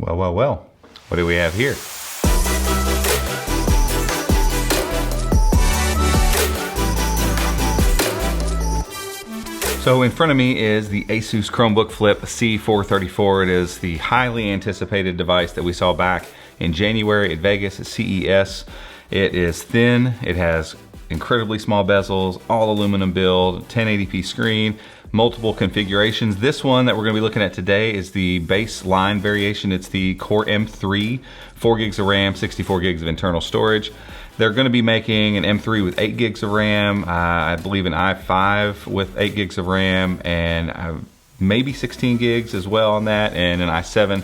Well, well, well. What do we have here? So in front of me is the ASUS Chromebook Flip C434. It is the highly anticipated device that we saw back in January at Vegas at CES. It is thin, it has incredibly small bezels, all aluminum build, 1080p screen, multiple configurations. This one that we're gonna be looking at today is the baseline variation. It's the Core M3, 4 gigs of RAM, 64 gigs of internal storage. They're gonna be making an M3 with 8 gigs of RAM, I believe an i5 with 8 gigs of RAM, and maybe 16 gigs as well on that, and an i7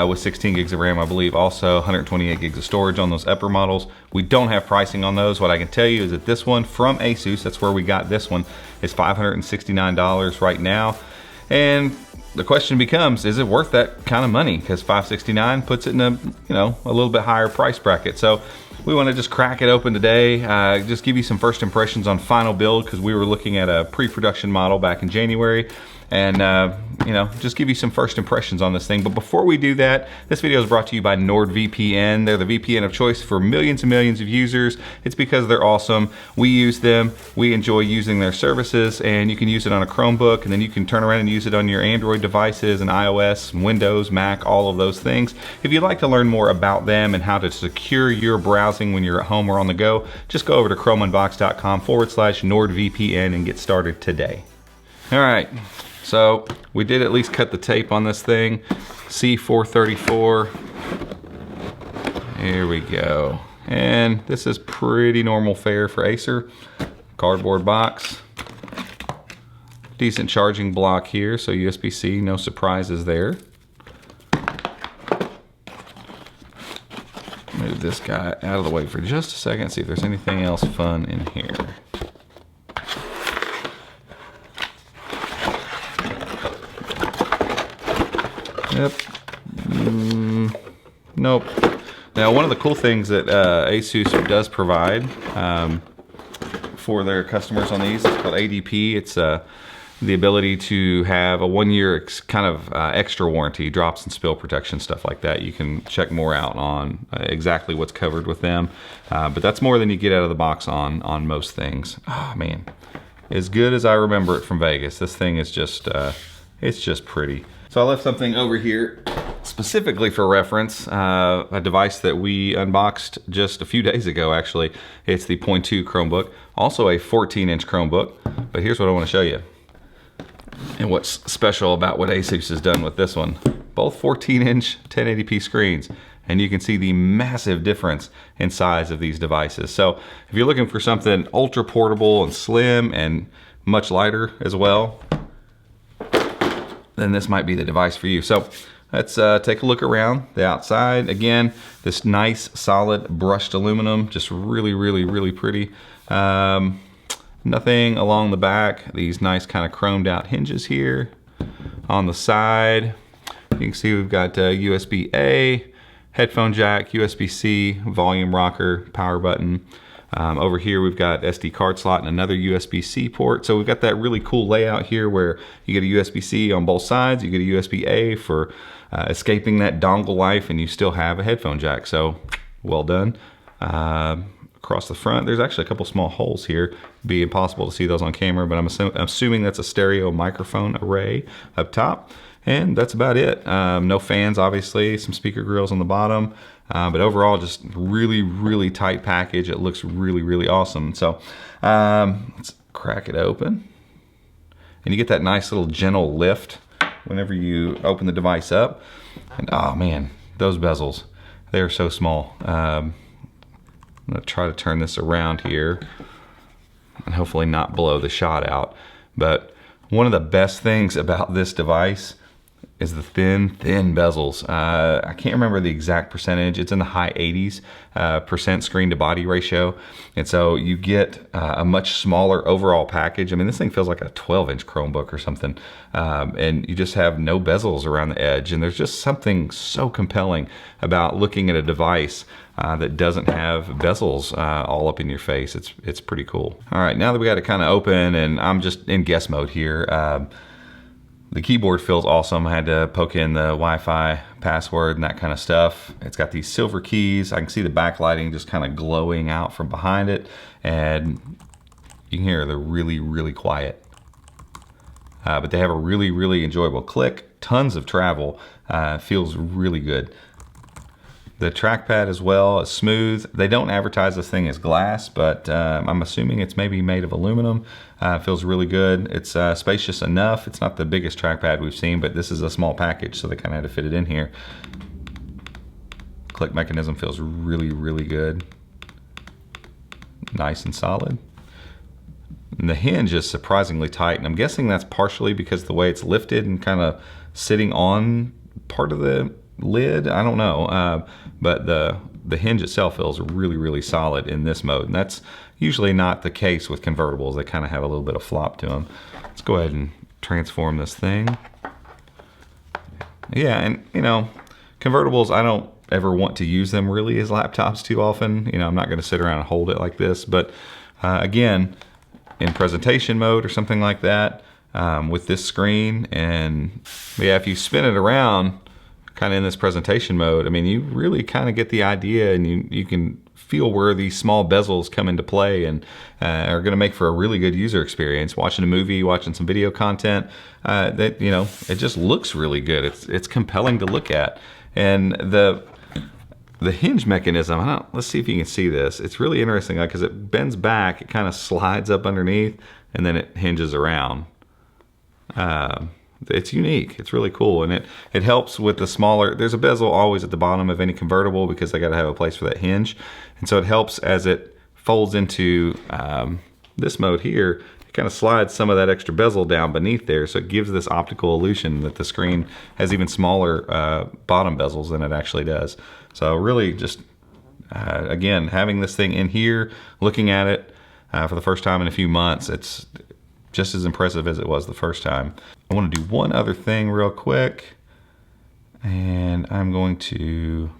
with 16 gigs of RAM, I believe, also 128 gigs of storage on those upper models. We don't have pricing on those. What I can tell you is that this one from ASUS, that's where we got this one, is $569 right now. And the question becomes, is it worth that kind of money? Because $569 puts it in a little bit higher price bracket. So we want to just crack it open today, just give you some first impressions on final build, because we were looking at a pre-production model back in January, and just give you some first impressions on this thing. But before we do that, this video is brought to you by NordVPN. They're the VPN of choice for millions and millions of users. It's because they're awesome. We use them, we enjoy using their services, and you can use it on a Chromebook, and then you can turn around and use it on your Android devices and iOS, Windows, Mac, all of those things. If you'd like to learn more about them and how to secure your browsing when you're at home or on the go, just go over to chromeunbox.com/NordVPN and get started today. All right. So we did at least cut the tape on this thing. C434. Here we go. And this is pretty normal fare for Acer. Cardboard box. Decent charging block here, so USB-C, no surprises there. Move this guy out of the way for just a second, see if there's anything else fun in here. Yep. Nope. Now, one of the cool things that ASUS does provide for their customers on these is called ADP. It's the ability to have a 1-year kind of extra warranty, drops and spill protection, stuff like that. You can check more out on exactly what's covered with them. But that's more than you get out of the box on most things. Oh, man. As good as I remember it from Vegas, this thing is just, it's just pretty. So I left something over here specifically for reference, a device that we unboxed just a few days ago, actually. It's the 0.2 Chromebook, also a 14-inch Chromebook, but here's what I want to show you. And what's special about what ASUS has done with this one. Both 14-inch 1080p screens, and you can see the massive difference in size of these devices. So if you're looking for something ultra portable and slim and much lighter as well, then this might be the device for you. So let's take a look around the outside. Again, this nice solid brushed aluminum, just really, really, really pretty. Nothing along the back. These nice kind of chromed out hinges here. On the side, you can see we've got USB-A, headphone jack, USB-C, volume rocker, power button. Over here we've got SD card slot and another USB-C port. So we've got that really cool layout here where you get a USB-C on both sides, you get a USB-A for escaping that dongle life, and you still have a headphone jack. So well done. Across the front, there's actually a couple small holes here. It'd be impossible to see those on camera, but I'm assuming that's a stereo microphone array up top. And that's about it. No fans, obviously, some speaker grills on the bottom. But overall, just really, really tight package. It looks really, really awesome. So let's crack it open. And you get that nice little gentle lift whenever you open the device up. And oh man, those bezels, they are so small. I'm gonna try to turn this around here and hopefully not blow the shot out. But one of the best things about this device is the thin bezels. I can't remember the exact percentage. It's in the high 80s percent screen to body ratio. And so you get a much smaller overall package. I mean, this thing feels like a 12-inch Chromebook or something. And you just have no bezels around the edge. And there's just something so compelling about looking at a device that doesn't have bezels all up in your face. It's pretty cool. All right, now that we got it kind of open and I'm just in guess mode here, The keyboard feels awesome. I had to poke in the Wi-Fi password and that kind of stuff. It's got these silver keys. I can see the backlighting just kind of glowing out from behind it. And you can hear they're really, really quiet. But they have a really, really enjoyable click. Tons of travel. Feels really good. The trackpad as well is smooth. They don't advertise this thing as glass, but I'm assuming it's maybe made of aluminum. Feels really good. It's spacious enough. It's not the biggest trackpad we've seen, but this is a small package, so they kind of had to fit it in here. Click mechanism feels really, really good. Nice and solid. And the hinge is surprisingly tight, and I'm guessing that's partially because of the way it's lifted and kind of sitting on part of the lid. I don't know, but the hinge itself feels really, really solid in this mode, and that's usually not the case with convertibles. They kind of have a little bit of flop to them. Let's go ahead and transform this thing. Yeah, and you know, convertibles, I don't ever want to use them really as laptops too often. You know, I'm not going to sit around and hold it like this, but again, in presentation mode or something like that, with this screen, and yeah, if you spin it around kind of in this presentation mode, I mean, you really kind of get the idea, and you can feel where these small bezels come into play and are going to make for a really good user experience. Watching a movie, watching some video content, that, you know, it just looks really good. It's compelling to look at. And the hinge mechanism, let's see if you can see this. It's really interesting because it bends back, it kind of slides up underneath, and then it hinges around. It's unique. It's really cool, and it helps with the smaller. There's a bezel always at the bottom of any convertible because they got to have a place for that hinge, and so it helps as it folds into this mode here. It kind of slides some of that extra bezel down beneath there, so it gives this optical illusion that the screen has even smaller bottom bezels than it actually does. So really, just again, having this thing in here, looking at it for the first time in a few months, it's just as impressive as it was the first time. I want to do one other thing real quick, and I'm going to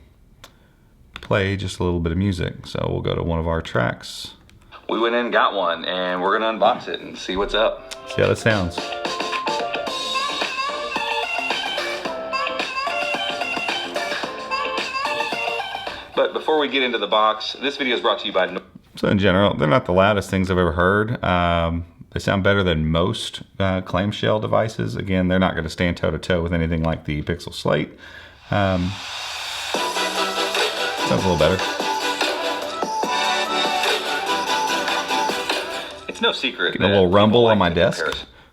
play just a little bit of music. So we'll go to one of our tracks. We went in and got one, and we're gonna unbox it and see what's up. See how that sounds. But before we get into the box, this video is brought to you by... So in general, they're not the loudest things I've ever heard. They sound better than most clamshell devices. Again, they're not going to stand toe-to-toe with anything like the Pixel Slate. Sounds a little better. It's no secret. Getting a little rumble on my desk.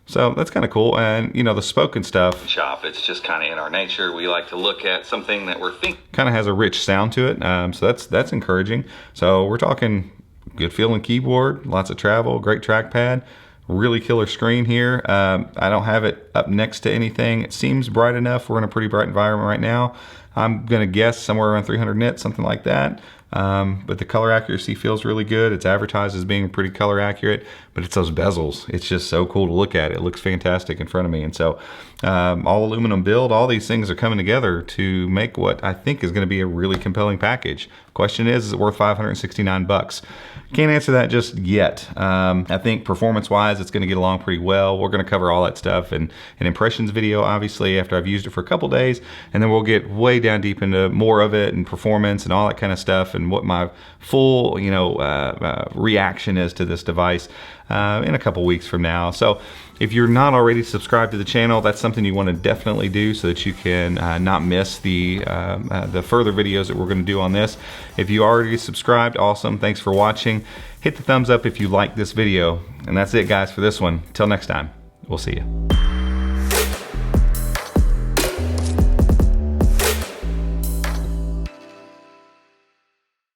So that's kind of cool. And you know, the spoken stuff. Shop, it's just kind of in our nature. We like to look at something that we're thinking. Kind of has a rich sound to it. So that's encouraging. So we're talking good feeling keyboard, lots of travel, great trackpad. Really killer screen here. I don't have it up next to anything. It seems bright enough. We're in a pretty bright environment right now. I'm gonna guess somewhere around 300 nits, something like that. But the color accuracy feels really good. It's advertised as being pretty color accurate, but it's those bezels. It's just so cool to look at. It looks fantastic in front of me. And so all aluminum build, all these things are coming together to make what I think is gonna be a really compelling package. Question is it worth 569 bucks? Can't answer that just yet. I think performance-wise, it's gonna get along pretty well. We're gonna cover all that stuff in an impressions video, obviously, after I've used it for a couple days, and then we'll get way down deep into more of it and performance and all that kind of stuff and what my full, you know, reaction is to this device in a couple weeks from now. So if you're not already subscribed to the channel, that's something you want to definitely do so that you can not miss the further videos that we're going to do on this. If you already subscribed, awesome. Thanks for watching. Hit the thumbs up if you like this video. And that's it, guys, for this one. Till next time, we'll see you.